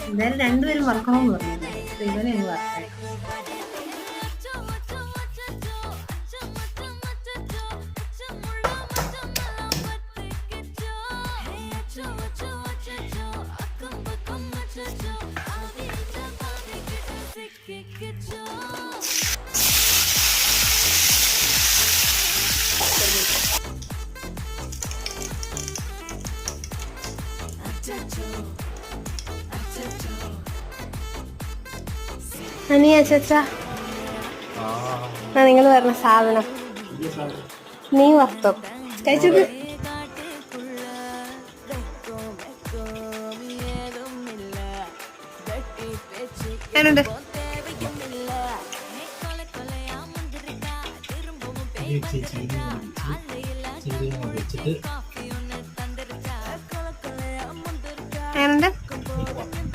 എന്തായാലും രണ്ടുപേരും വർക്കണമെന്ന് പറഞ്ഞു. ഇവനെ അങ്ങ് വരട്ടെ. അനിയാ ചേച്ചാ, നിങ്ങൾ പറഞ്ഞ സാധനം നീ വറുത്തോ കഴിച്ചത്? ഞാനുണ്ട്. വെച്ചിട്ട്